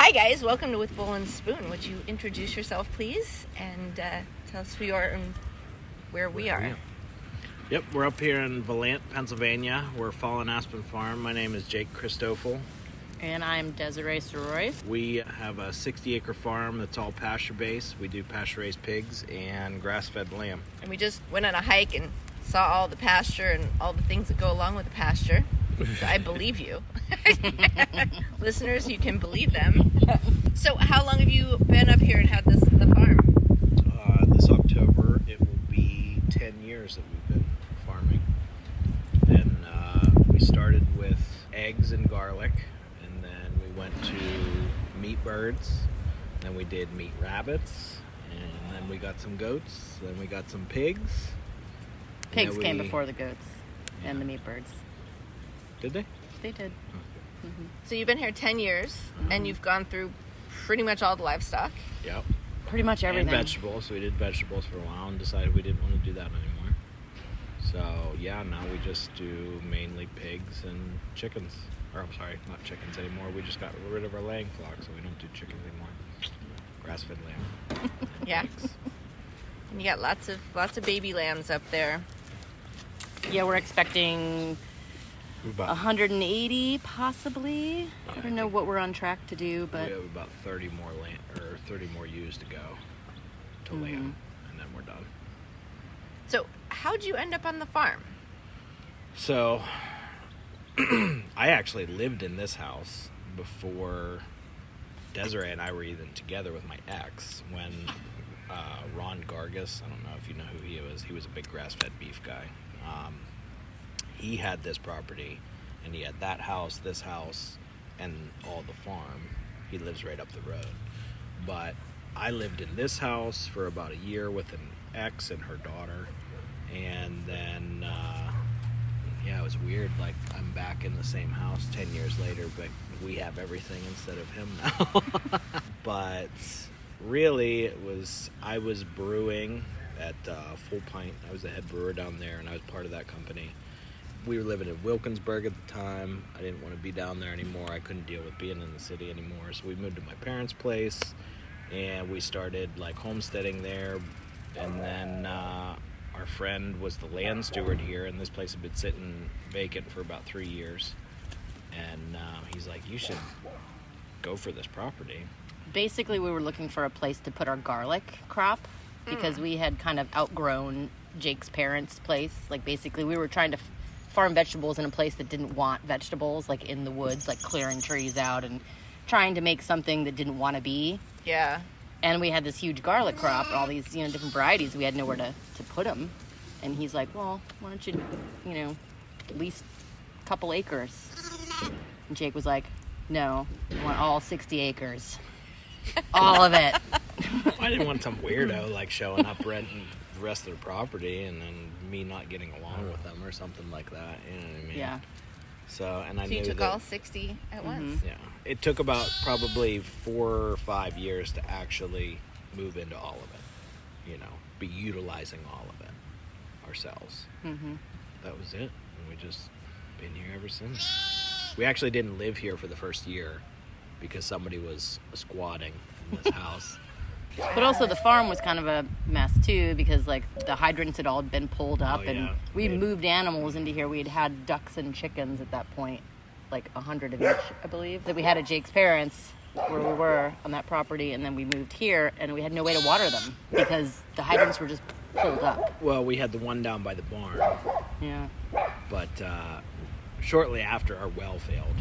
Hi guys, welcome to With Bowl and Spoon. Would you introduce yourself please and tell us who you are and where we are? Yep, we're up here in Valant, Pennsylvania. We're Fallen Aspen Farm. My name is Jake Kristophel. And I'm Desiree Sirois. We have a 60-acre farm that's all pasture-based. We do pasture-raised pigs and grass-fed lamb. And we just went on a hike and saw all the pasture and all the things that go along with the pasture. So I believe you. Listeners, you can believe them. So how long have you been up here and had the farm? This October, it will be 10 years that we've been farming. And we started with eggs and garlic, and then we went to meat birds, then we did meat rabbits, and then we got some goats, then we got some pigs. Pigs came before the goats and the meat birds. Did they? They did. Oh. Mm-hmm. So you've been here 10 years, and you've gone through pretty much all the livestock. Yep. Pretty much everything. And vegetables. So we did vegetables for a while and decided we didn't want to do that anymore. So, yeah, now we just do mainly pigs and chickens. Or, I'm sorry, not chickens anymore. We just got rid of our laying flock, so we don't do chickens anymore. Grass-fed lamb. Yeah. And you got lots of baby lambs up there. Yeah, we're expecting 180 possibly. Yeah, I don't know what we're on track to do, but we have about 30 more ewes to go to lamb, and then we're done. So how'd you end up on the farm? So, I actually lived in this house before Desiree and I were even together with my ex when Ron Gargis, I don't know if you know who he was. He was a big grass-fed beef guy. He had this property, and he had that house, this house, and all the farm. He lives right up the road. But I lived in this house for about a year with an ex and her daughter, and then, it was weird. Like, I'm back in the same house 10 years later, but we have everything instead of him now. But really, I was brewing at Full Pint. I was the head brewer down there, and I was part of that company. We were living in Wilkinsburg at the time. I didn't want to be down there anymore. I couldn't deal with being in the city anymore. So we moved to my parents' place, and we started homesteading there. And then our friend was the land steward here, and this place had been sitting vacant for about 3 years. And he's like, you should go for this property. basically we were looking for a place to put our garlic crop because we had kind of outgrown Jake's parents' place. Like, basically we were trying to farm vegetables in a place that didn't want vegetables, like in the woods, like clearing trees out and trying to make something that didn't want to be. Yeah. And we had this huge garlic crop and all these, different varieties. We had nowhere to put them. And he's like, well, why don't you, at least a couple acres. And Jake was like, no, I want all 60 acres. All of it. I didn't want some weirdo showing up renting the rest of the property and then me not getting along with them or something like that. You know what I mean? Yeah. So, and I So knew you took that, all 60 at once? Yeah. It took about probably 4 or 5 years to actually move into all of it. Be utilizing all of it ourselves. Mm-hmm. That was it. And we just been here ever since. We actually didn't live here for the first year because somebody was squatting in this house. But also the farm was kind of a mess too because the hydrants had all been pulled up and we moved animals into here. We had ducks and chickens at that point, 100 of each, I believe, that we had at Jake's parents where we were on that property, and then we moved here and we had no way to water them because the hydrants were just pulled up. Well, we had the one down by the barn. Yeah. But shortly after, our well failed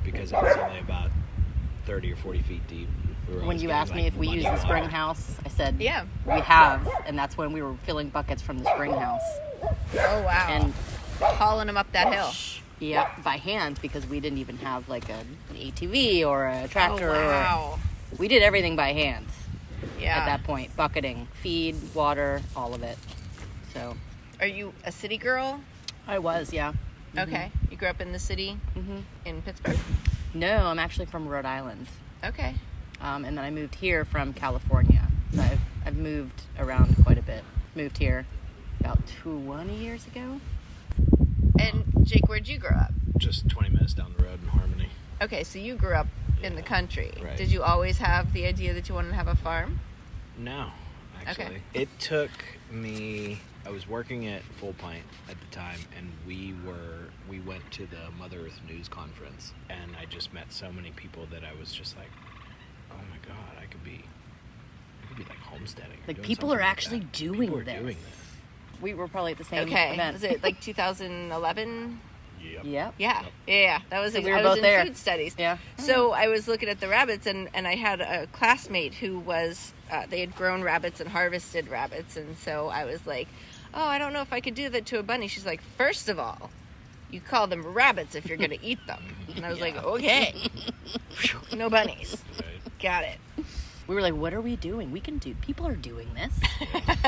because it was only about 30 or 40 feet deep. When you asked me if we use the spring house, I said, yeah, we have. And that's when we were filling buckets from the spring house. Oh, wow. And hauling them up that hill. Yeah, by hand because we didn't even have an ATV or a tractor. Oh, wow. We did everything by hand. Yeah. At that point, bucketing, feed, water, all of it. So. Are you a city girl? I was, yeah. Okay. You grew up in the city in Pittsburgh? No, I'm actually from Rhode Island. Okay. And then I moved here from California. So I've moved around quite a bit. Moved here about 20 years ago. And Jake, where'd you grow up? Just 20 minutes down the road in Harmony. Okay, so you grew up in the country. Right. Did you always have the idea that you wanted to have a farm? No, actually. Okay. It took me... I was working at Full Pint at the time, and we went to the Mother Earth News Conference, and I just met so many people that I was just like, oh my God, I could be like homesteading. Like, people are actually doing this. We were probably at the same event. Was it like 2011? Yep. Yeah. That was So we I were was both in there. food studies. Yeah. So I was looking at the rabbits, and I had a classmate who was they had grown rabbits and harvested rabbits, and so I was like, oh, I don't know if I could do that to a bunny. She's like, first of all, you call them rabbits if you're going to eat them. And I was like, okay. No bunnies. Right. Got it. We were like, what are we doing? People are doing this.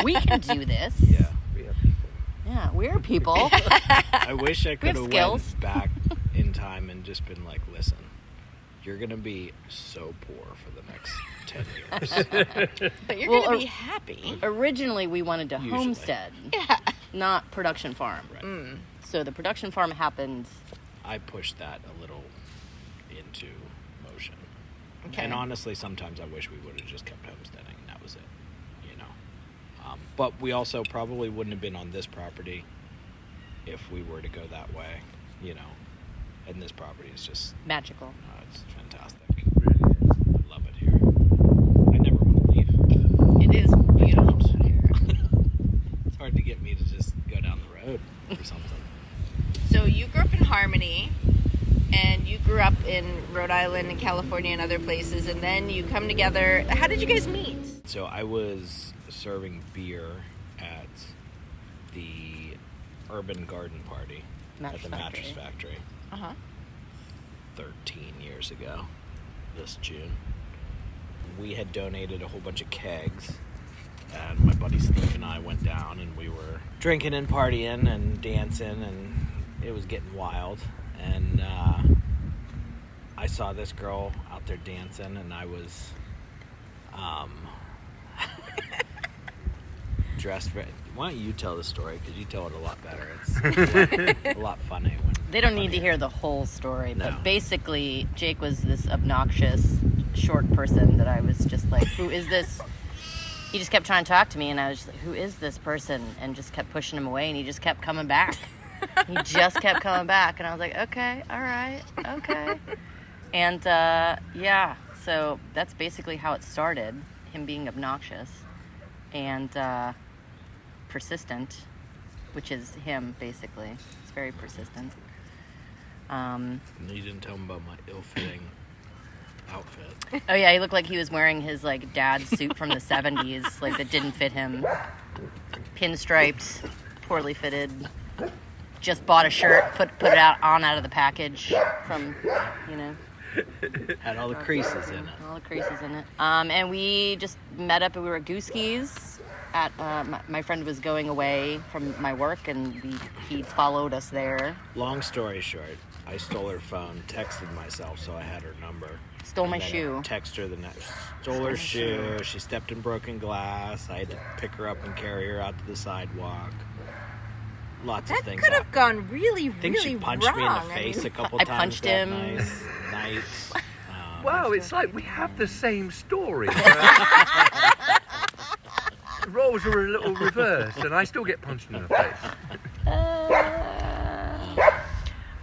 We can do this. Yeah. We are people. Yeah, we're people. I wish I could have skills. went back in time and just been like, listen, you're going to be so poor for the next 10 years. But you're Well, going to be happy. Originally, we wanted to Usually. homestead, Yeah. not production farm. Right. So the production farm happened. I pushed that a little into motion. Okay. And honestly, sometimes I wish we would have just kept homesteading, and that was it, you know. But we also probably wouldn't have been on this property if we were to go that way, you know. And this property is just, Magical. it's fantastic. Really is. I love it here. I never want to leave. It is beautiful here. It's hard to get me to just go down the road or something. So you grew up in Harmony, and you grew up in Rhode Island and California and other places, and then you come together. How did you guys meet? So I was serving beer at the Urban Garden Party Mattress at the Factory. Mattress Factory Uh-huh. 13 years ago this June. We had donated a whole bunch of kegs, and my buddy Steve and I went down, and we were drinking and partying and dancing, and it was getting wild. And I saw this girl out there dancing, and I was dressed very... Why don't you tell the story? Because you tell it a lot better. It's a lot funny. They don't need to hear the whole story, No. but basically, Jake was this obnoxious, short person that I was just like, who is this? He just kept trying to talk to me, and I was just like, who is this person? And just kept pushing him away, and he just kept coming back. He just kept coming back, and I was like, okay, all right, okay. And, yeah, so that's basically how it started, him being obnoxious and persistent, which is him, basically. He's very persistent. You didn't tell him about my ill-fitting outfit. Oh yeah, he looked like he was wearing his like dad's suit from the 70s, like that didn't fit him. Pinstriped, poorly fitted. Just bought a shirt, put it out of the package from, you know, Had all the creases in it. all the creases in it. And we just met up and we were at Gooskey's. At my friend was going away from my work, and he followed us there. Long story short, I stole her phone, texted myself, so I had her number. Stole my And then shoe. I text her the next. Stole her shoe. She stepped in broken glass. I had to pick her up and carry her out to the sidewalk. Lots of That things. could have happened. gone really, I think really she punched wrong. me in the I face mean, a couple I times. punched that him. night. Wow, it's like we have the same story. Roles are a little reversed, and I still get punched in the face.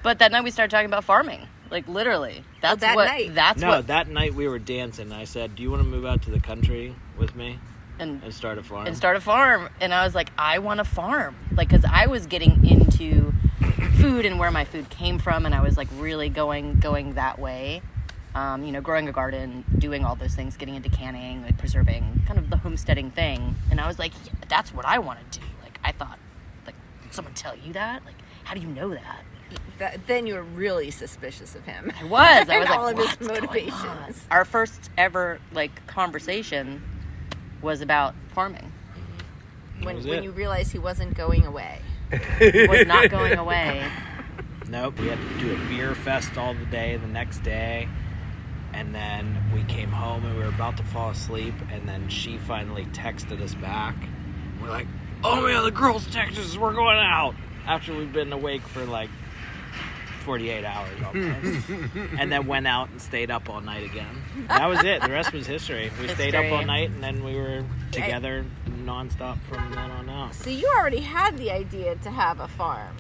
But that night we started talking about farming. Like literally. That's that what night? that's No, what that night we were dancing. I said, "Do you want to move out to the country with me and and start a farm?" start a farm. And I was like, I want to farm. Like, because I was getting into food and where my food came from, and I was like really going that way. You know, growing a garden, doing all those things, getting into canning, like preserving, kind of the homesteading thing. And I was like, yeah, that's what I want to do. Like, I thought, like, did someone tell you that? Like, how do you know that? then you were really suspicious of him. I was And like, all of his what's going on? motivations. Our first ever like conversation was about farming. That was When it. you realized he wasn't going away. It was not going away. Nope, we had to do a beer fest all the day the next day. And then we came home and we were about to fall asleep. And then she finally texted us back. We're like, oh man, the girls texted us, we're going out. After we've been awake for like 48 hours almost. And then went out and stayed up all night again. That was it. The rest was history. We stayed up all night, and then we were together nonstop from then on out. So you already had the idea to have a farm.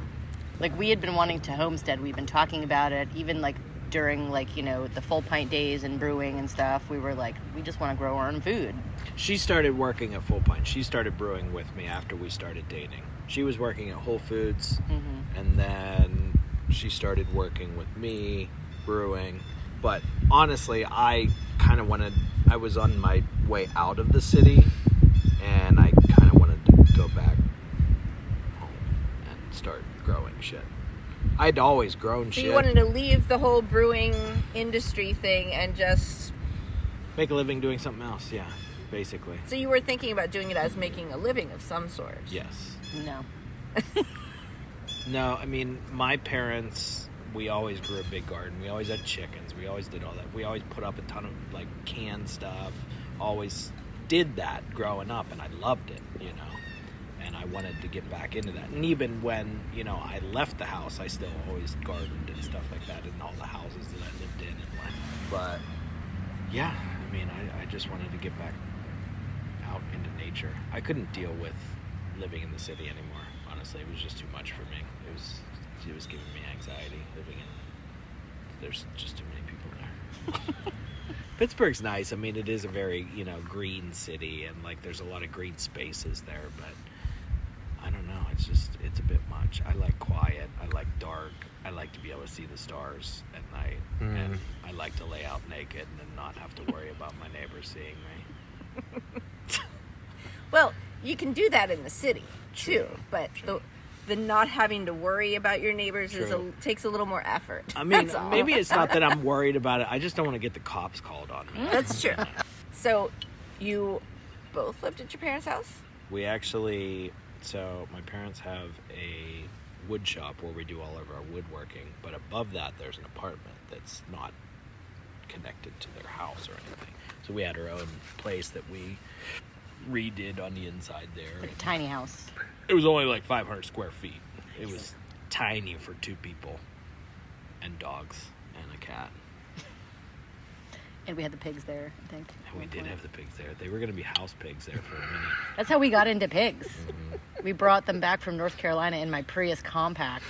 Like, we had been wanting to homestead. We've been talking about it, even like during like, you know, the full pint days and brewing and stuff. We were like, we just want to grow our own food. She started working at Full Pint. She started brewing with me after we started dating. She was working at Whole Foods, and then she started working with me, brewing. But honestly, I was on my way out of the city, and I kind of wanted to go back home and start growing shit. I'd always grown shit. So you wanted to leave the whole brewing industry thing and just... make a living doing something else, yeah, basically. So you were thinking about doing it as making a living of some sort? Yes. No. No, I mean, my parents, we always grew a big garden. We always had chickens. We always did all that. We always put up a ton of, like, canned stuff. Always did that growing up, and I loved it, you know. And I wanted to get back into that. And even when, you know, I left the house, I still always gardened and stuff like that in all the houses that I lived in and went. But, yeah, I mean, I just wanted to get back out into nature. I couldn't deal with living in the city anymore. Honestly, it was just too much for me. It was giving me anxiety living in. There's just too many people there. Pittsburgh's nice. I mean, it is a very, you know, green city, and like there's a lot of green spaces there, but I don't know. It's a bit much. I like quiet. I like dark. I like to be able to see the stars at night, and I like to lay out naked and not have to worry about my neighbors seeing me. Well, you can do that in the city too, True, but true. the not having to worry about your neighbors True. takes a little more effort. I mean, That's all. maybe it's not that I'm worried about it. I just don't want to get the cops called on me. That's true. So you both lived at your parents' house? We actually, so my parents have a wood shop where we do all of our woodworking, but above that there's an apartment that's not connected to their house or anything. So we had our own place that we redid on the inside there. Like a tiny house. It was only like 500 square feet. It was tiny for 2 people and dogs and a cat. And we had the pigs there, I think. And we did have the pigs there. They were going to be house pigs there for a minute. That's how we got into pigs. We brought them back from North Carolina in my Prius compact.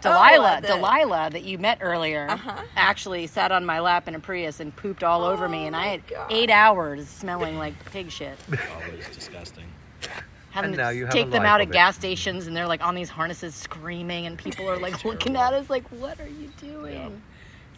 Delila, that you met earlier, actually sat on my lap in a Prius and pooped all over me, and I had 8 hours smelling like pig shit. Always disgusting. Having And now you to have take a them life out of at it. gas stations, and they're like on these harnesses screaming, and people are like looking at us like, "What are you doing?" Yeah.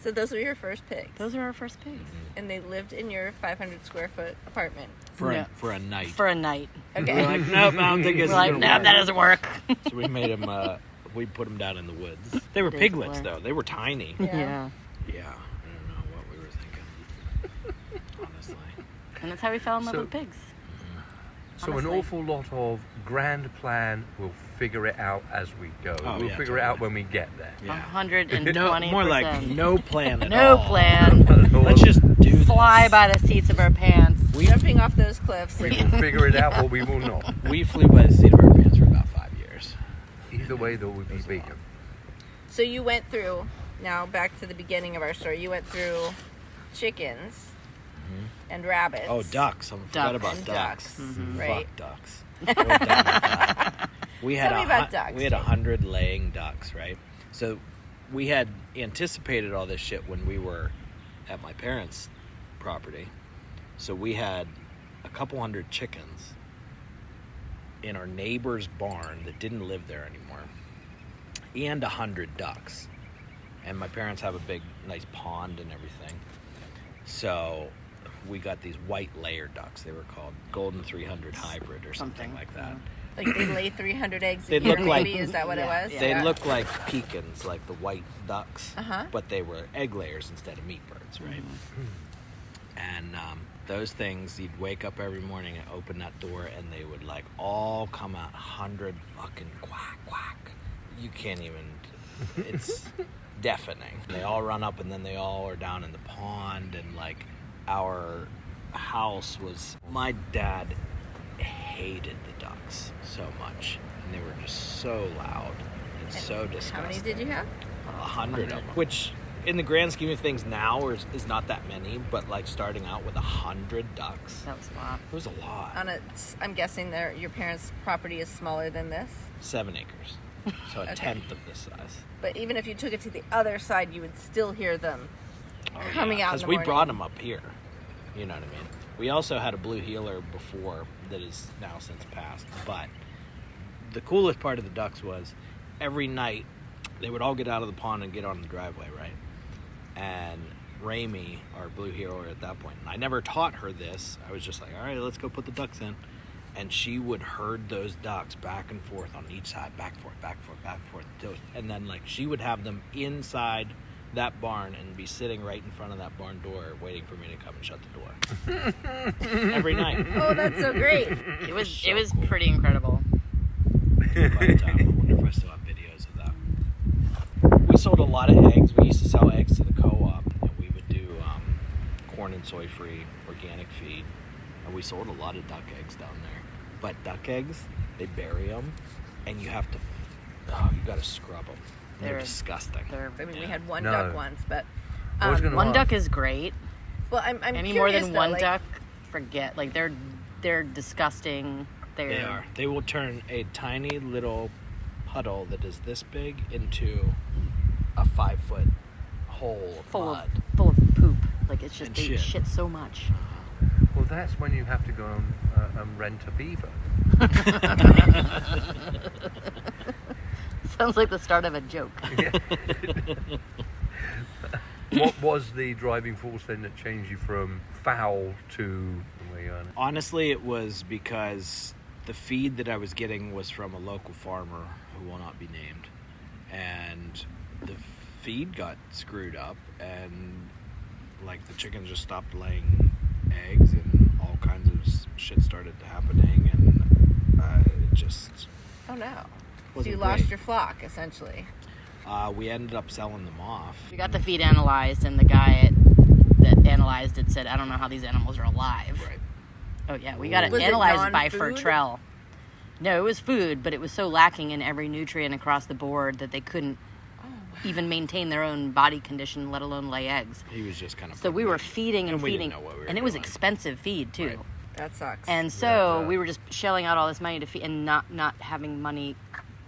So those were your first pigs? Those are our first pigs. And they lived in your 500 square foot apartment? For Yeah. a night. For a night. Okay. We're like, nope, I don't think this We're is like, going no, to work. that doesn't work. So we made them, we put them down in the woods. They were It is piglets, hilarious. though. They were tiny. Yeah. Yeah. Yeah, I don't know what we were thinking. Honestly. And that's how we fell in love So- with pigs. So an Honestly. awful lot of grand plan. We'll figure it out as we go. Oh, we'll yeah, figure it out totally. when we get there. Yeah. 120%. No, more like no plan at No all. plan. Let's just do this. Fly by the seats of our pants. Jumping off those cliffs. We will figure it out or we will not. We flew by the seat of our pants for about 5 years. Either way, there will be vegan. So you went through, now back to the beginning of our story, you went through chickens and rabbits. Oh, ducks. I forgot Ducks. about And ducks. ducks, Fuck right? ducks. We're done with that. We had Tell me about ducks, We had Jake. 100 laying ducks, right? So we had anticipated all this shit when we were at my parents' property. So we had a couple hundred chickens in our neighbor's barn that didn't live there anymore, and 100 ducks. And my parents have a big, nice pond and everything. So we got these white layer ducks. They were called Golden 300 Hybrid or something like that. Like they lay 300 eggs They a year, look like- maybe? Is that what Yeah, it was? yeah. They Yeah. look like pecans, like the white ducks, Uh-huh. but they were egg layers instead of meat birds, right? And those things, you'd wake up every morning and open that door, and they would like all come out 100 fucking quack quack. You can't even. It's deafening. They all run up, and then they all are down in the pond, and like our house was. My dad hated the ducks so much, and they were just so loud It's so disgusting. How many did you have? 100 of them, which in the grand scheme of things now is not that many, but like starting out with 100 ducks, That was a lot. it was a lot. I'm guessing your parents' property is smaller than this. 7 acres, so a tenth of this size. But even if you took it to the other side, you would still hear them coming out in because the we morning. brought them up here. You know what I mean? We also had a blue heeler before that is now since passed. But the coolest part of the ducks was every night they would all get out of the pond and get on the driveway, right? And Ramey, our blue heeler at that point, and I never taught her this. I was just like, all right, let's go put the ducks in. And she would herd those ducks back and forth on each side, back and forth, back and forth, back and forth. And then like she would have them inside that barn and be sitting right in front of that barn door waiting for me to come and shut the door. Every night. Oh, that's so great. It was cool. pretty incredible. But I wonder if I still have videos of that. We sold a lot of eggs. We used to sell eggs to the co-op, and we would do corn and soy-free organic feed. And we sold a lot of duck eggs down there. But duck eggs, they bury them, and you have to, you got to scrub them. They're disgusting. I mean, we had one No. duck once, but I was gonna One ask. duck is great. well, I'm Any curious, more than though, one like, duck, forget. Like they're disgusting. They are. They will turn a tiny little puddle that is this big into a 5-foot hole of full mud. of poop. Like it's just And they shit. shit so much. Well, that's when you have to go and rent a beaver. Sounds like the start of a joke. What was the driving force then that changed you from fowl to where you are now? Honestly, it was because the feed that I was getting was from a local farmer who will not be named. And the feed got screwed up, and like the chickens just stopped laying eggs, and all kinds of shit started happening, and it just Oh no! So wasn't you lost great. your flock essentially. We ended up selling them off. We got the feed analyzed, and the guy that analyzed it said, "I don't know how these animals are alive." Right. Oh yeah, we got it Was it analyzed by non-food? Fertrell. No, it was food, but it was so lacking in every nutrient across the board that they couldn't even maintain their own body condition, let alone lay eggs. He was just kind of. So we were feeding and we didn't feeding, know what we were and it was doing. expensive feed too. Right. That sucks. And so Yeah. we were just shelling out all this money to feed, and not having money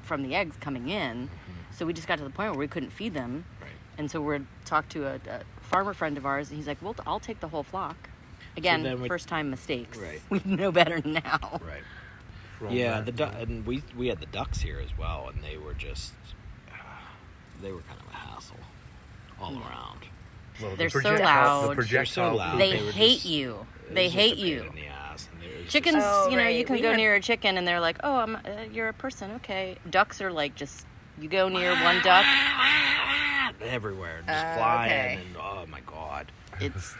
from the eggs coming in. So we just got to the point where we couldn't feed them. Right. And so we're talked to a farmer friend of ours, and he's like, "Well, I'll take the whole flock." Again, then we- first time mistakes. Right. We know better now. Right. From Yeah, that? and we had the ducks here as well, and they were just they were kind of a hassle all around. Well, the They're so projectile- loud. The projectile. so loud. They They were hate just- you. It They was just hate a pain you. in the ass, and it was Chickens, Oh, you know, right. you can We go had- near a chicken and they're like, "Oh, you're a person, okay." Ducks are like just you go near one duck, everywhere, just flying, okay. and oh my god,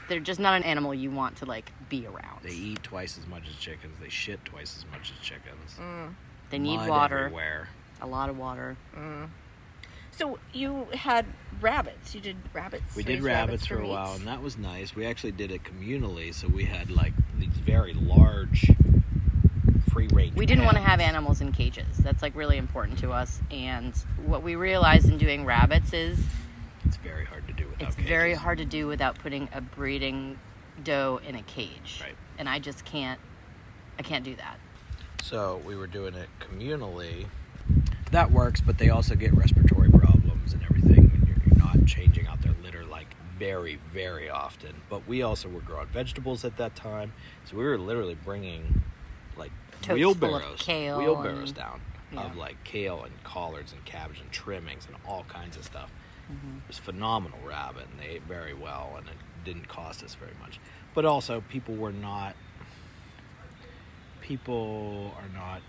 they're just not an animal you want to like be around. they eat twice as much as chickens. They shit twice as much as chickens. They need Mud water, everywhere. a lot of water. So you had rabbits. You did rabbits. We did raised rabbits for a meat? while, and that was nice. We actually did it communally, so we had like these very large free range. We didn't want to have pens. animals in cages. That's like really important to us. And what we realized in doing rabbits is It's very hard to do without. it's very cages. hard to do without putting a breeding doe in a cage. Right. And I just can't. I can't do that. So we were doing it communally. That works, but they also get respiratory problems and everything when you're not changing out their litter like very, very often. But we also were growing vegetables at that time, so we were literally bringing like Totes full of wheelbarrows kale and- down yeah. of like kale and collards and cabbage and trimmings and all kinds of stuff. Mm-hmm. It was phenomenal rabbit, and they ate very well, and it didn't cost us very much. But also, people are not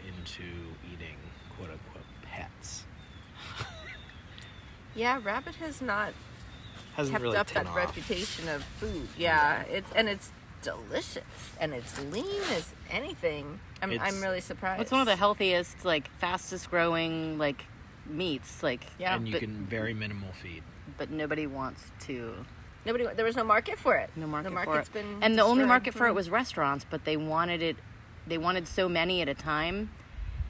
into eating quote unquote pets. Yeah, rabbit has not Hasn't kept really up taken that off. reputation of food. Yeah, it's delicious and it's lean as anything. I'm really surprised. It's one of the healthiest, like fastest growing, like meats. Like Yeah, and you but, can very minimal feed. but nobody wants to. there was no market for it. No market the for market's it. been And the only destroyed. market for it was restaurants, but they wanted it. They wanted so many at a time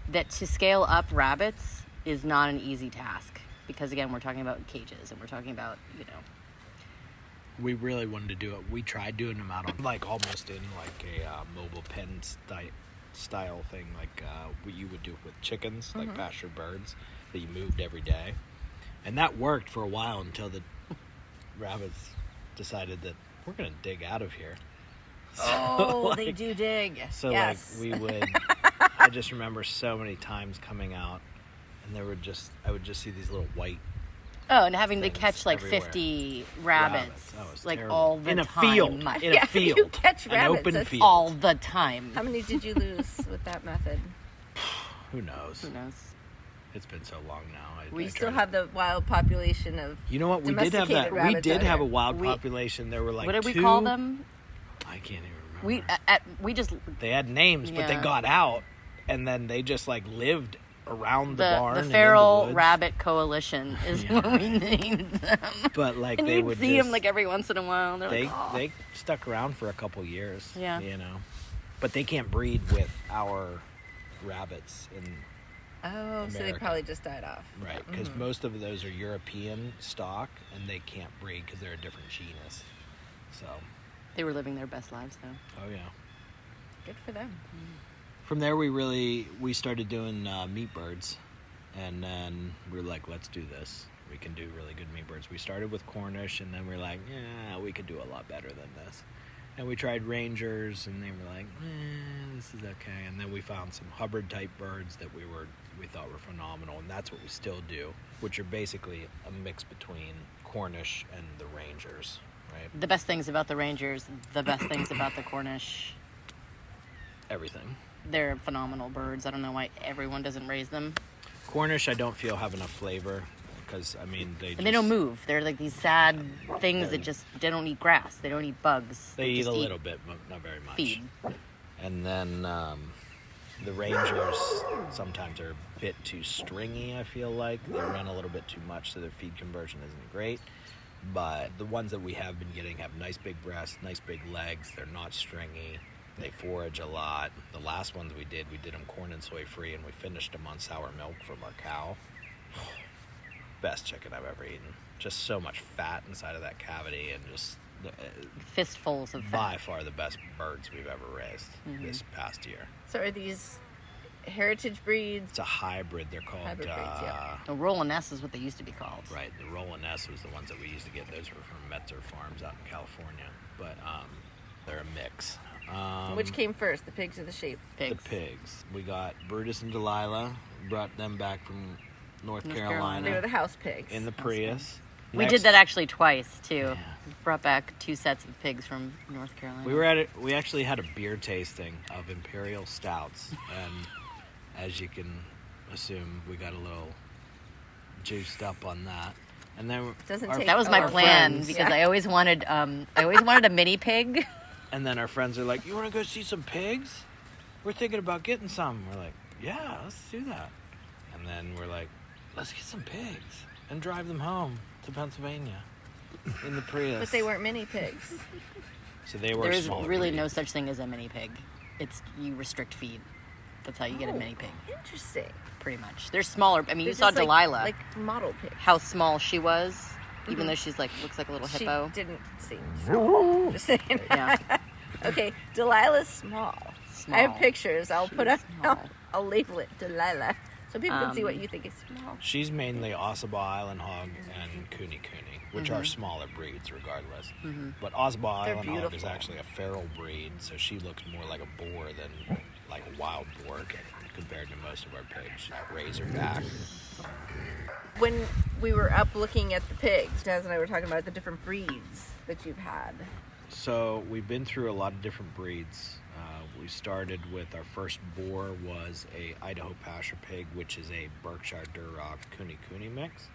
that to scale up rabbits is not an easy task because, again, we're talking about cages and we're talking about, We really wanted to do it. We tried doing them out on, like, almost in, like, a mobile pen style thing, like what you would do with chickens, like pastured birds, that you moved every day. And that worked for a while until the rabbits decided that we're going to dig out of here. Oh, they do dig. So, yes. like, we would... I just remember so many times coming out, and I would just see these little white... Oh, and having to things catch like everywhere. 50 rabbits, Oh, it's like terrible. all the in a time. field. In a field. You catch An rabbits. open That's field. All the time. How many did you lose with that method? Who knows? Who knows? It's been so long now. We still have the wild population of You know what? We did have that. domesticated We rabbits did out have a here. wild population. There were like What did we two- call them? I can't even remember. We just They had names, but they Yeah. got out, and then they just like lived around the barn. the and in Feral woods. Rabbit Coalition is what we named them. But like And they you'd would see just, them like every once in a while. They're they like, oh. they stuck around for a couple years. Yeah. You know, but they can't breed with our rabbits in Oh, so they America. probably just died off. right because most of those are European stock and they can't breed because they're a different genus. So, They were living their best lives though. oh yeah. Good for them. From there, we started doing meat birds, and then we were like, let's do this. We can do really good meat birds. We started with Cornish, and then we were like, yeah, we could do a lot better than this. And we tried Rangers, and they were like, this is okay. And then we found some Hubbard type birds that we thought were phenomenal, and that's what we still do, which are basically a mix between Cornish and the Rangers, right? The best things about the Rangers, the best things about the Cornish. Everything. They're phenomenal birds. I don't know why everyone doesn't raise them. Cornish, I don't feel have enough flavor because I mean And they don't move. They're like these sad things that just, they don't eat grass. They don't eat bugs. They eat just a little bit, but not very much. Feed. And then the Rangers sometimes are a bit too stringy, I feel like. They run a little bit too much, so their feed conversion isn't great. But the ones that we have been getting have nice big breasts, nice big legs. They're not stringy. They forage a lot. The last ones we did them corn and soy free, and we finished them on sour milk from our cow. Best chicken I've ever eaten. Just so much fat inside of that cavity, and just Fistfuls of fat. by far the best birds we've ever raised this past year. So are these heritage breeds? It's a hybrid. They're called Hybrid breeds, yeah. The Roland S is what they used to be called. right. The Roland S was the ones that we used to get. Those were from Metzer Farms out in California, but they're a mix. Which came first, the pigs or the sheep? Pigs. The pigs. We got Brutus and Delila. Brought them back from North They Carolina were the house pigs. in the Prius. We Next- did that actually twice too. Yeah. Brought back 2 sets of pigs from North Carolina. We were at it. We actually had a beer tasting of imperial stouts, and as you can assume, we got a little juiced up on that. And then Doesn't our- take That was my our plan friends. because Yeah. I always wanted a mini pig. And then our friends are like, "You want to go see some pigs? We're thinking about getting some." We're like, "Yeah, let's do that." And then we're like, "Let's get some pigs and drive them home to Pennsylvania in the Prius." But they weren't mini pigs. So they were. There is smaller really breed. no such thing as a mini pig. It's you restrict feed. That's how you get a mini pig, Interesting. pretty much. They're smaller. I mean, They're you saw just Delila, like model pigs. how small she was, even though she's like looks like a little hippo. She didn't seem small. Just saying. Yeah, Okay, Delilah's small. small. I have pictures. I'll put up. small. I'll label it Delila, so people can see what you think is small. She's mainly Ossabaw Island Hog and Cooney, which are smaller breeds regardless. But Ossabaw They're Island Hog is beautiful. actually a feral breed, so she looks more like a boar than like a wild boar compared to most of our pigs. She's razorback. When we were up looking at the pigs, Daz and I were talking about the different breeds that you've had. So we've been through a lot of different breeds. We started with our first boar was a Idaho Pasture Pig, which is a Berkshire Duroc Cooney mix.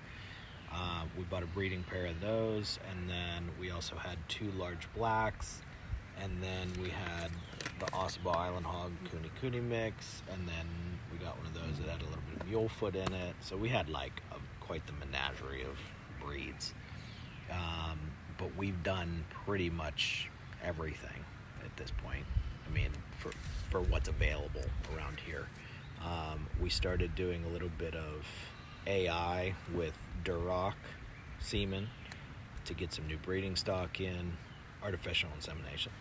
We bought a breeding pair of those, and then we also had 2 large blacks, and then we had the Ossabaw Island Hog Cooney mix, and then we got one of those that had a little bit of mule foot in it. So we had like quite the menagerie of breeds. But we've done pretty much everything at this point. I mean, for what's available around here. We started doing a little bit of AI with Duroc semen to get some new breeding stock in, artificial insemination.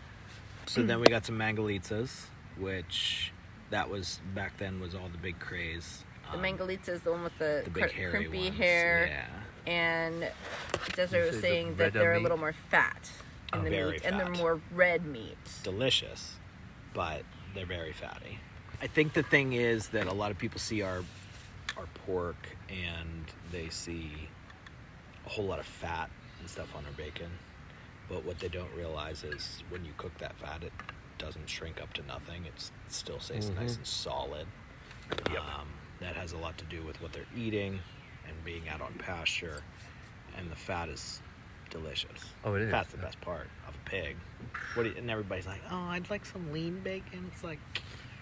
So then we got some Mangalitsa's, which that was back then was all the big craze. The Mangalitsa is the one with the big hairy crimpy ones. hair. Yeah. And Desiree was the saying that redder they're a meat? little more fat in the Very meat, and they're fat. more red meat. Delicious, but they're very fatty. I think the thing is that a lot of people see our pork and they see a whole lot of fat and stuff on our bacon, but what they don't realize is when you cook that fat, it doesn't shrink up to nothing. It still stays nice and solid. Yep. That has a lot to do with what they're eating and being out on pasture, and the fat is delicious. Oh, it is. Fat's the best part of a pig. And everybody's like, "Oh, I'd like some lean bacon." It's like,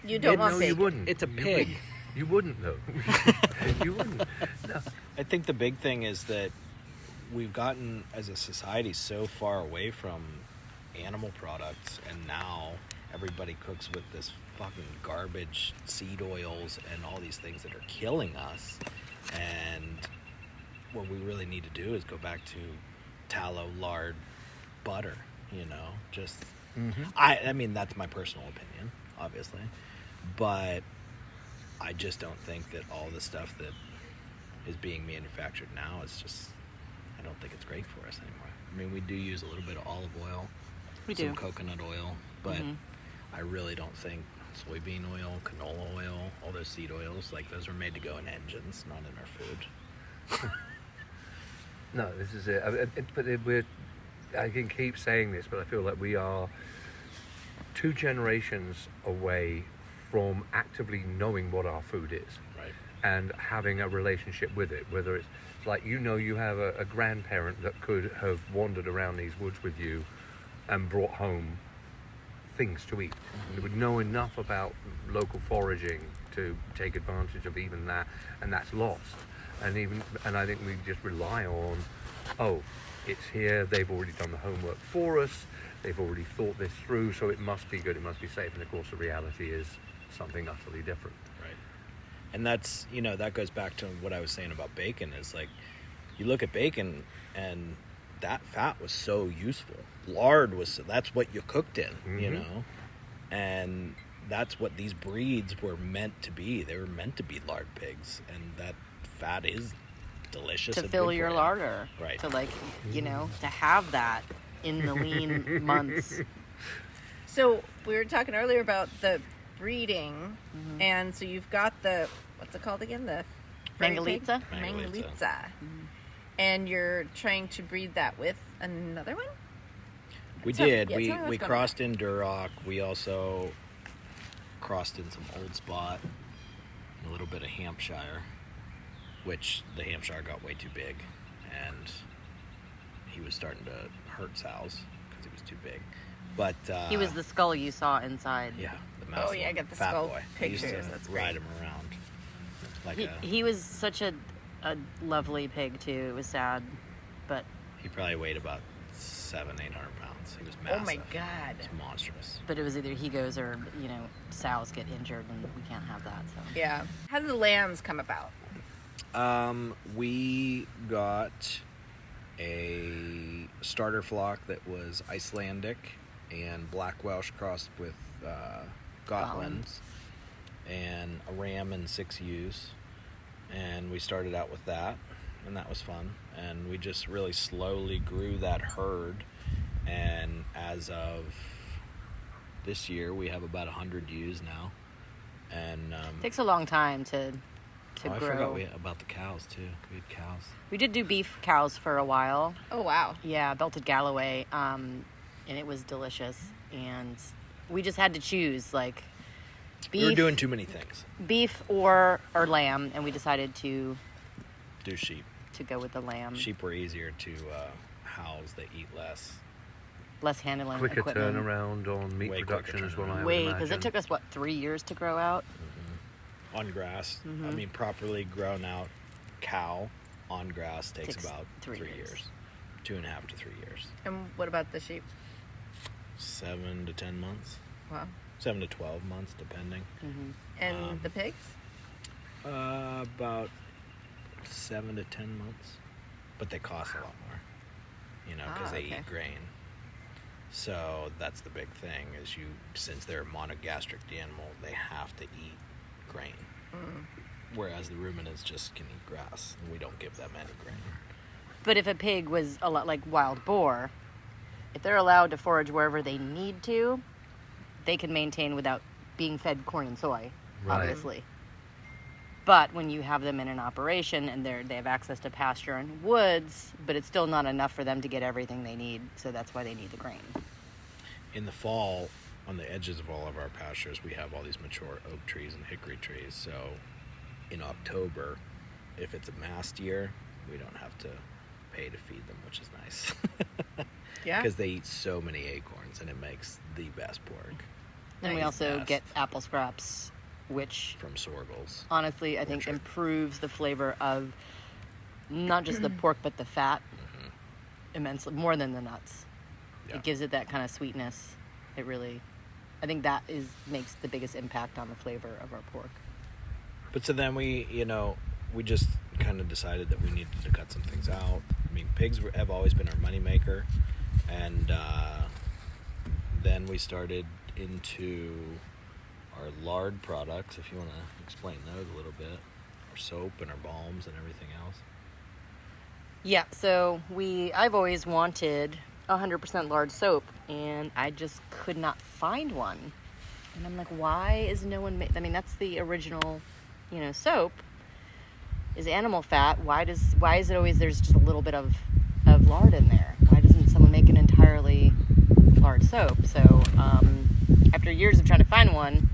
You don't want No, bacon. you wouldn't. It's a You pig. wouldn't. You wouldn't, though. You wouldn't. No. I think the big thing is that we've gotten, as a society, so far away from animal products, and now everybody cooks with this fucking garbage seed oils and all these things that are killing us. And what we really need to do is go back to tallow, lard, butter, just I mean, that's my personal opinion, obviously, but I just don't think that all the stuff that is being manufactured now is just, I don't think it's great for us anymore. I mean, we do use a little bit of olive oil, some do. coconut oil, but I really don't think soybean oil, canola oil, all those seed oils, like those were made to go in engines, not in our food. No, this is it. I can keep saying this, but I feel like we are 2 generations away from actively knowing what our food is. Right. And having a relationship with it, whether it's like, you have a grandparent that could have wandered around these woods with you and brought home things to eat. They would know enough about local foraging to take advantage of even that, and that's lost. And I think we just rely on, it's here, they've already done the homework for us, they've already thought this through, so it must be good, it must be safe. And of course the reality is something utterly different. Right. And that's, that goes back to what I was saying about bacon, is like, you look at bacon and that fat was so useful. Lard that's what you cooked in, and that's what these breeds were meant to be. They were meant to be lard pigs, and that fat is delicious. To and fill good for your you. larder. Right. To to have that in the lean months. So we were talking earlier about the breeding, and so you've got what's it called again? The Mangalitsa? Mangalitsa. And you're trying to breed that with another one? We Tell- did. yeah, tell me we what's we going crossed in Duroc. We also crossed in some Old Spot, and a little bit of Hampshire, which the Hampshire got way too big, and he was starting to hurt sows because he was too big. But He was the skull you saw inside. yeah, the mouse. Oh, yeah, I got the fat skull boy. pictures. I used to That's ride great. him around like He was such a lovely pig too. It was sad, but he probably weighed about 700-800 pounds. He was massive. Oh my God. He was monstrous. it was either he goes or sows get injured, and we can't have that. So Yeah. How did the lambs come about? We got a starter flock that was Icelandic and Black Welsh crossed with Gotlands, and a ram and 6 ewes, and we started out with that, and that was fun, and we just really slowly grew that herd, and as of this year we have about 100 ewes now, and it takes a long time to I grow. forgot about the cows too. We had cows. We did do beef cows for a while. Oh, wow. Yeah, belted Galloway, and it was delicious. And we just had to choose beef. We were doing too many things. Beef or lamb, and we decided to Do sheep. go with the lamb. Sheep were easier to house. They eat less. Less handling Quicker equipment. turnaround on meat Way production quicker as well. turnaround. I would Way, because imagine. it took us 3 years to grow out. On grass. I mean, properly grown out cow on grass takes about 3 3 years. years. 2.5 to 3 years. And what about the sheep? 7 to 10 months. Wow. 7 to 12 months, depending. And the pigs? About 7 to 10 months, but they cost a lot more, because they eat grain. So that's the big thing is since they're a monogastric animal, they have to eat grain. Whereas the ruminants just can eat grass, and we don't give them any grain. But if a pig was a lot like wild boar, if they're allowed to forage wherever they need to, they can maintain without being fed corn and soy, obviously. But when you have them in an operation and they have access to pasture and woods, but it's still not enough for them to get everything they need, so that's why they need the grain. In the fall, on the edges of all of our pastures, we have all these mature oak trees and hickory trees. So in October, if it's a mast year, we don't have to pay to feed them, which is nice. Yeah. Because they eat so many acorns, and it makes the best pork. And we also get apple scraps, which from sorghels. Honestly, I think improves the flavor of not just the pork, but the fat immensely, more than the nuts. Yeah. It gives it that kind of sweetness. It really, I think that makes the biggest impact on the flavor of our pork. But so then we just kind of decided that we needed to cut some things out. I mean, pigs have always been our moneymaker. And then we started into our lard products, if you want to explain those a little bit. Our soap and our balms and everything else. Yeah, so I've always wanted 100% lard soap, and I just could not find one. And I'm like, why is no one I mean, that's the original, soap is animal fat. Why is it always there's just a little bit of lard in there? Why doesn't someone make an entirely lard soap? So after years of trying to find one,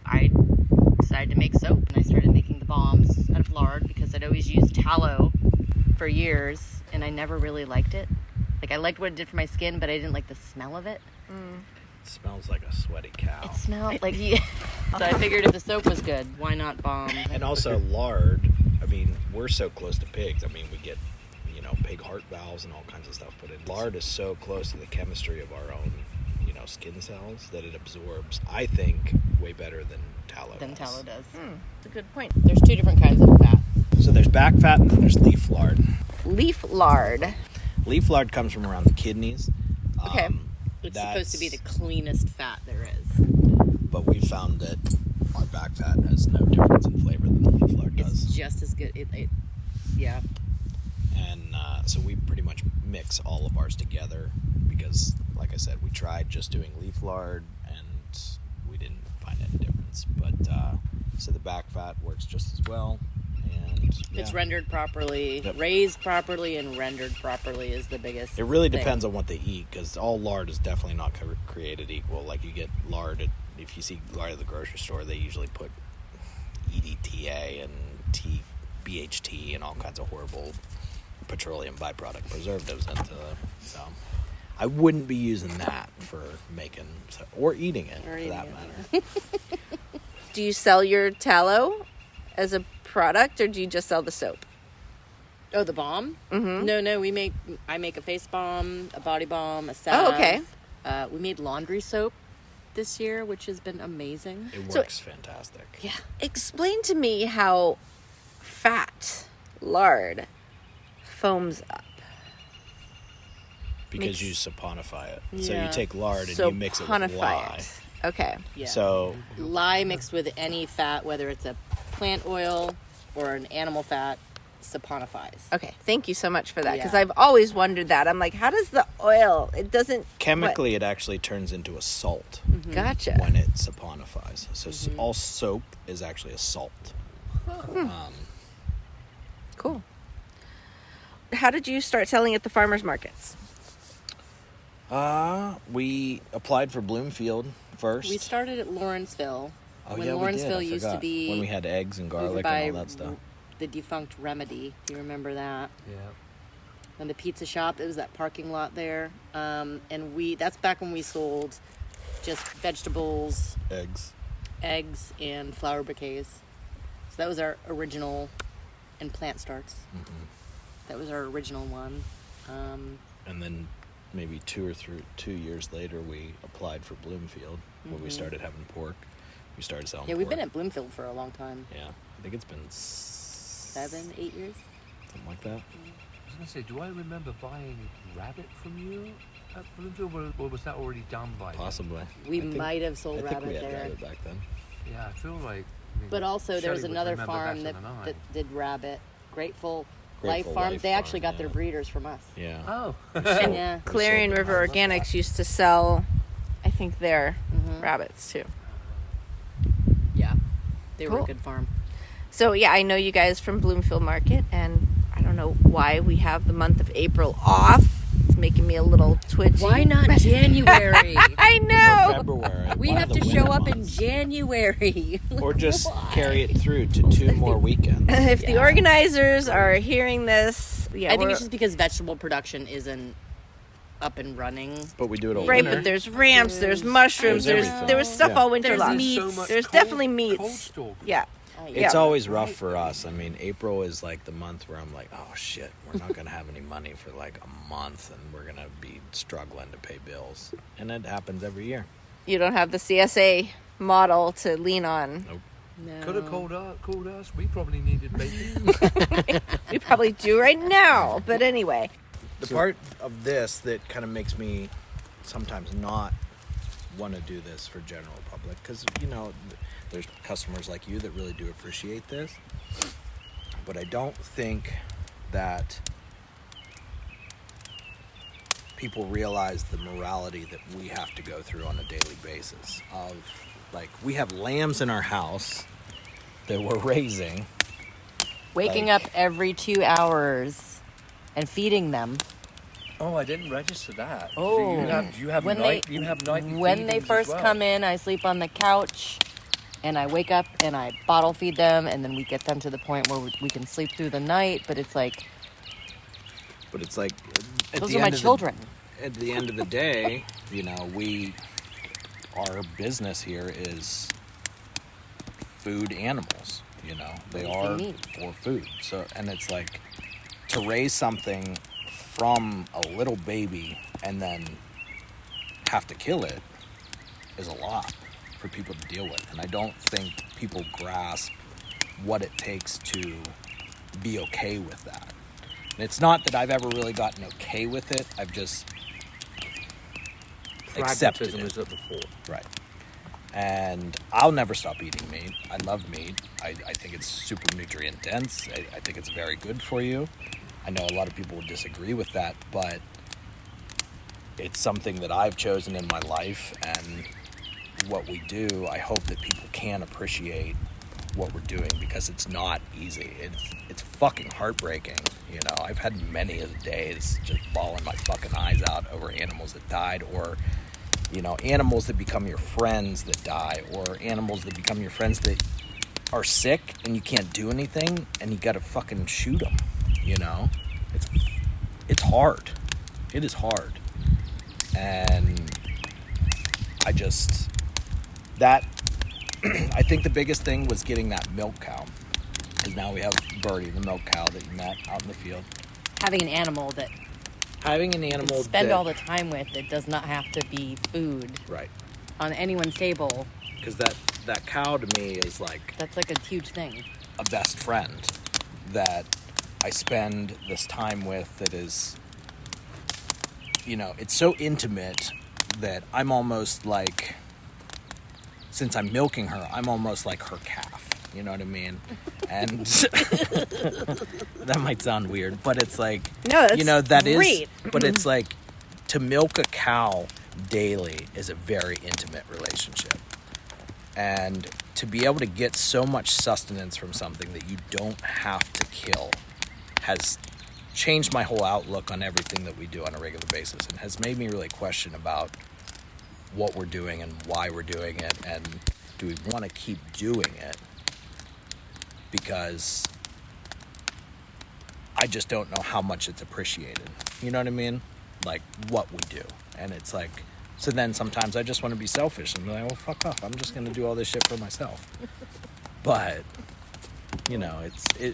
I decided to make soap, and I started making the balms out of lard because I'd always used tallow for years, and I never really liked it. Like, I liked what it did for my skin, but I didn't like the smell of it. It smells like a sweaty cow. It smelled like So I figured if the soap was good, why not balm? And also lard, I mean, we're so close to pigs. I mean, we get, pig heart valves and all kinds of stuff put in. Lard is so close to the chemistry of our own, skin cells that it absorbs, I think, way better than tallow does. That's a good point. There's two different kinds of fat. So there's back fat and then there's leaf lard. Leaf lard. Leaf lard comes from around the kidneys. Okay. It's supposed to be the cleanest fat there is. But we found that our back fat has no difference in flavor than the leaf lard does. It's just as good. Yeah. And so we pretty much mix all of ours together because, like I said, we tried just doing leaf lard and we didn't find any difference. But so the back fat works just as well. And it's rendered properly, raised properly, and rendered properly is the biggest. It really depends on what they eat, because all lard is definitely not created equal. Like, you get lard if you see lard at the grocery store, they usually put EDTA and BHT and all kinds of horrible petroleum byproduct preservatives into it. So I wouldn't be using that for making or eating it for that matter. Do you sell your tallow as a product, or do you just sell the soap? Oh, the balm? Mm-hmm. No, I make a face balm, a body balm, a salve. Oh, okay. We made laundry soap this year, which has been amazing. It works fantastic. Yeah. Explain to me how fat lard foams up. Because you saponify it. Yeah. So you take lard and you mix it with lye. Okay. Yeah. So lye mixed with any fat, whether it's a plant oil or an animal fat, saponifies. Okay, thank you so much for that, because I've always wondered that. I'm like, how does the oil, it doesn't... Chemically, it actually turns into a salt. Mm-hmm. Gotcha. When it saponifies. So all soap is actually a salt. Cool. How did you start selling at the farmers markets? We applied for Bloomfield first. We started at Lawrenceville. Oh, when yeah, Lawrenceville we did. used to be... When we had eggs and garlic and all that stuff. The defunct Remedy. Do you remember that? Yeah. And the pizza shop, it was that parking lot there. And that's back when we sold just vegetables, eggs, and flower bouquets. So that was our original, and plant starts. Mm-hmm. That was our original one. And then maybe 2 years later, we applied for Bloomfield, where we started having pork. We started selling pork. Yeah, we've been at Bloomfield for a long time. Yeah, I think it's been 7 7, 8 years. Something like that. I was going to say, do I remember buying rabbit from you at Bloomfield, or was that already done by then? Possibly. We I think- might have sold I think rabbit we had there. rabbit back then. Yeah, I feel like... But also, there was Shelley would another remember farm better that, than I. that did rabbit. Grateful Grateful Life Farm. Life They actually Farm, got their yeah. breeders from us. Yeah. Oh. Yeah. Clarion sold it. River I love Organics that. used to sell, I think, their Mhm. rabbits too. Yeah. They were Cool. a good farm. So yeah, I know you guys from Bloomfield Market, and I don't know why we have the month of April off. It's making me a little twitchy. Why not January? I Or know. February. We one have of to the show winter up in months. January. Or just Why? carry it through to 2 more weekends. If the Yeah. organizers are hearing this, yeah, I think we're- it's just because vegetable production isn't up and running. But we do it all right. winter. But there's ramps, there's mushrooms, There's there's everything. there was stuff Yeah. all winter There's long. meat. So much There's cold- definitely cold meats. store. Yeah. It's Yeah. always rough for us. I mean, April is like the month where I'm like, oh shit, we're not going to have any money for like a month and we're going to be struggling to pay bills. And it happens every year. You don't have the CSA model to lean on. Nope. No. Could have called us. We probably needed bacon. We probably do right now, but anyway. The part of this that kind of makes me sometimes not want to do this for general public, because, you know, there's customers like you that really do appreciate this. But I don't think that people realize the morality that we have to go through on a daily basis of, like, we have lambs in our house that we're raising. Waking Like- up every 2 hours and feeding them. Oh, I didn't register that. Oh. So you have When night, they- you have nightly When they feedings as first well. come in, I sleep on the couch and I wake up and I bottle feed them, and then we get them to the point where we can sleep through the night. But it's like, But it's like, at those the are my end of the- children. at the end of the day, you know, our business here is food animals, you know. They Raising are meat. for food. So, and it's like, to raise something from a little baby and then have to kill it is a lot for people to deal with. And I don't think people grasp what it takes to be okay with that. And it's not that I've ever really gotten okay with it. I've just accepted Pragmatism it. is at the fore. Right. And I'll never stop eating meat. I love meat. I think it's super nutrient dense. I think it's very good for you. I know a lot of people would disagree with that, but it's something that I've chosen in my life, and what we do, I hope that people can appreciate what we're doing, because it's not easy. It's fucking heartbreaking. You know, I've had many of the days just bawling my fucking eyes out over animals that died, or, you know, animals that become your friends that die, or animals that become your friends that are sick and you can't do anything and you gotta fucking shoot them. You know, it's hard. It is hard. And I just, that, I think the biggest thing was getting that milk cow. Because now we have Birdie, the milk cow that you met out in the field. Having an animal that Having an you animal can spend that, all the time with, it does not have to be food right. on anyone's table. Because that cow to me is like That's like a huge thing. a best friend that I spend this time with, that is, you know, it's so intimate that I'm almost like, since I'm milking her, I'm almost like her calf. You know what I mean? And that might sound weird, but it's like, No, that's you know, that is, great. but it's like, to milk a cow daily is a very intimate relationship. And to be able to get so much sustenance from something that you don't have to kill has changed my whole outlook on everything that we do on a regular basis, and has made me really question about what we're doing and why we're doing it, and do we want to keep doing it? Because I just don't know how much it's appreciated. You know what I mean? Like, what we do. And it's like, so then sometimes I just want to be selfish and be like, well, fuck off. I'm just going to do all this shit for myself. But, you know,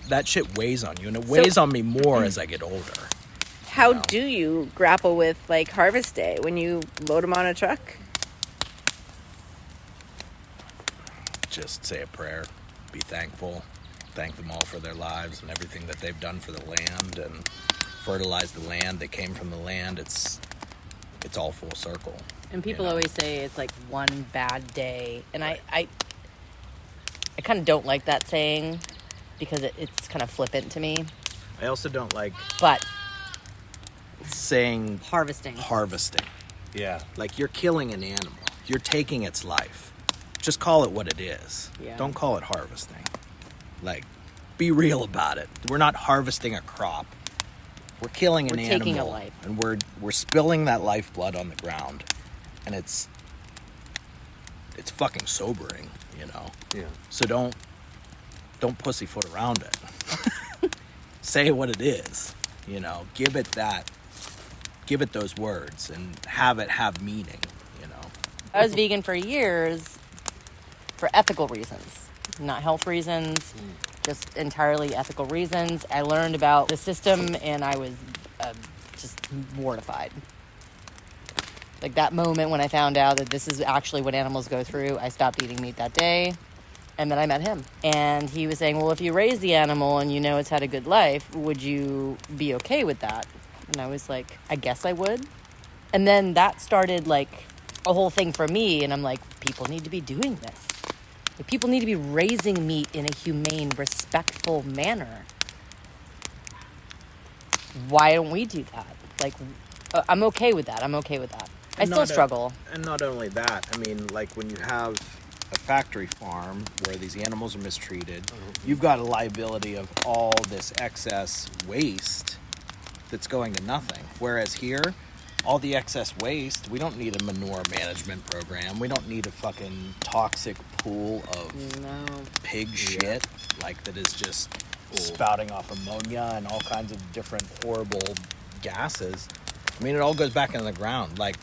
that shit weighs on you, and it weighs on me more as I get older. How No. do you grapple with, like, harvest day when you load them on a truck? Just say a prayer, be thankful, thank them all for their lives and everything that they've done for the land and fertilized the land. They came from the land. It's all full circle. And people always say it's like one bad day. And I kind of don't like that saying because it's kind of flippant to me. I also don't like But saying harvesting. Yeah. Like, you're killing an animal. You're taking its life. Just call it what it is. Yeah. Don't call it harvesting. Like, be real about it. We're not harvesting a crop. We're killing an animal. We're taking a life. And we're spilling that lifeblood on the ground. And it's fucking sobering, you know? Yeah. So don't pussyfoot around it. Say what it is, you know? Give it those words and have it have meaning, you know? I was vegan for years for ethical reasons, not health reasons, just entirely ethical reasons. I learned about the system and I was just mortified. Like that moment when I found out that this is actually what animals go through, I stopped eating meat that day. And then I met him. And he was saying, well, if you raise the animal and you know it's had a good life, would you be okay with that? And I was like, I guess I would. And then that started like a whole thing for me. And I'm like, people need to be doing this. Like, people need to be raising meat in a humane, respectful manner. Why don't we do that? Like, I'm okay with that. I still struggle. And not only that, I mean, like when you have a factory farm where these animals are mistreated, you've got a liability of all this excess waste that's going to nothing. Whereas here, all the excess waste, we don't need a manure management program. We don't need a fucking toxic pool of pig shit, like that is just spouting off ammonia and all kinds of different horrible gases. I mean, it all goes back into the ground. Like,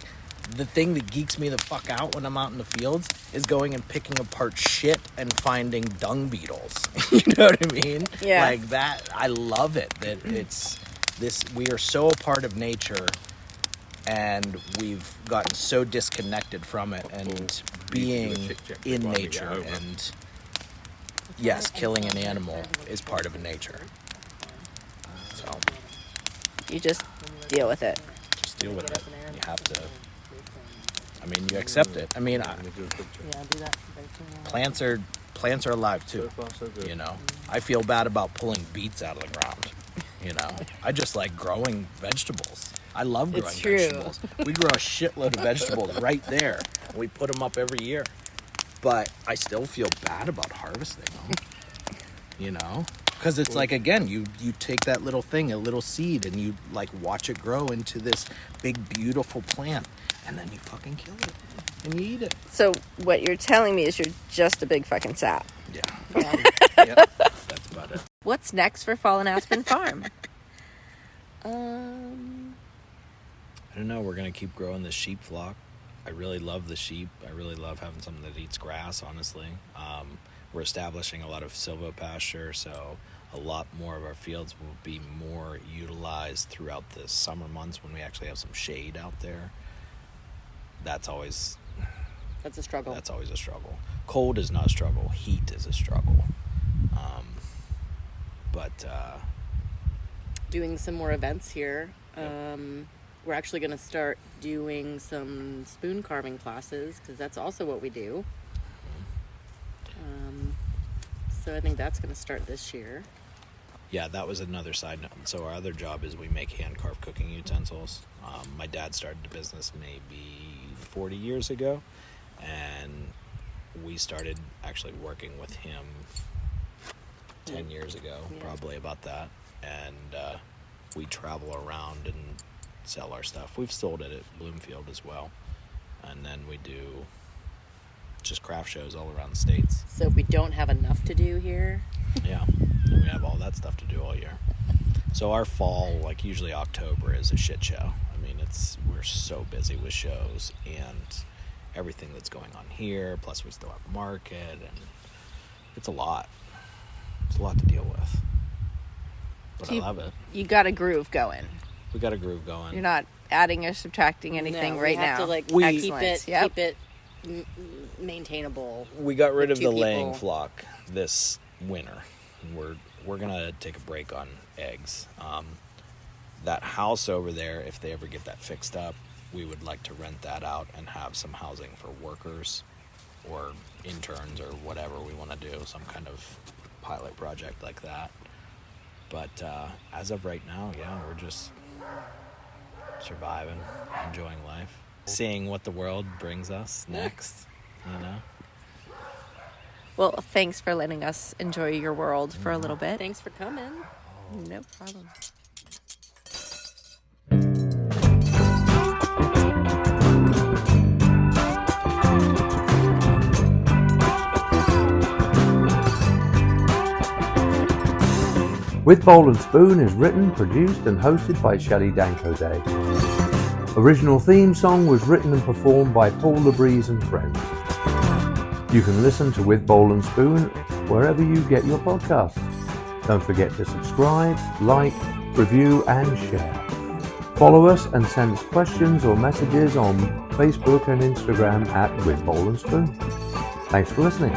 the thing that geeks me the fuck out when I'm out in the fields is going and picking apart shit and finding dung beetles. You know what I mean? Yeah. Like that, I love it. That it's this, we are so a part of nature and we've gotten so disconnected from it and being in nature. And yes, killing an animal is part of nature. So You just deal with it. just deal with it. You have to. I mean, you accept it. I mean, plants are alive too. You know, I feel bad about pulling beets out of the ground. You know, I just like growing vegetables. I love growing vegetables. We grow a shitload of vegetables right there. And we put them up every year. But I still feel bad about harvesting them. You know? Because it's like, again, you take that little thing, a little seed, and you like watch it grow into this big, beautiful plant. And then you fucking kill it. And you eat it. So what you're telling me is you're just a big fucking sap. Yeah. Yep. That's about it. What's next for Fallen Aspen Farm? I don't know. We're going to keep growing the sheep flock. I really love the sheep. I really love having something that eats grass, honestly. We're establishing a lot of silvopasture, so a lot more of our fields will be more utilized throughout the summer months when we actually have some shade out there. That's a struggle. That's always a struggle. Cold is not a struggle. Heat is a struggle. But doing some more events here. We're actually going to start doing some spoon carving classes because that's also what we do. So I think that's going to start this year. Yeah, that was another side note. So our other job is we make hand-carved cooking utensils. My dad started the business maybe 40 years ago, and we started actually working with him 10 years ago, probably about that. And we travel around and sell our stuff. We've sold it at Bloomfield as well. And then we do just craft shows all around the States. So if we don't have enough to do here. Yeah, and we have all that stuff to do all year. So our fall, like usually October, is a shit show. I mean, we're so busy with shows and everything that's going on here. Plus we still have market, and it's a lot. It's a lot to deal with. But I love it. You got a groove going. We got a groove going. You're not adding or subtracting anything right now. We have to keep it maintainable. We got rid of the laying people. flock this winter. We're gonna take a break on eggs. That house over there, if they ever get that fixed up, we would like to rent that out and have some housing for workers or interns or whatever we want to do, some kind of pilot project like that. But as of right now, yeah, we're just surviving, enjoying life, seeing what the world brings us next, you know? Well, thanks for letting us enjoy your world for a little bit. Thanks for coming. No problem. With Bowl and Spoon is written, produced and hosted by Shelley Dancaudet. Original theme song was written and performed by Paul LeBreeze and friends. You can listen to With Bowl and Spoon wherever you get your podcasts. Don't forget to subscribe, like, review and share. Follow us and send us questions or messages on Facebook and Instagram at With Bowl and Spoon. Thanks for listening.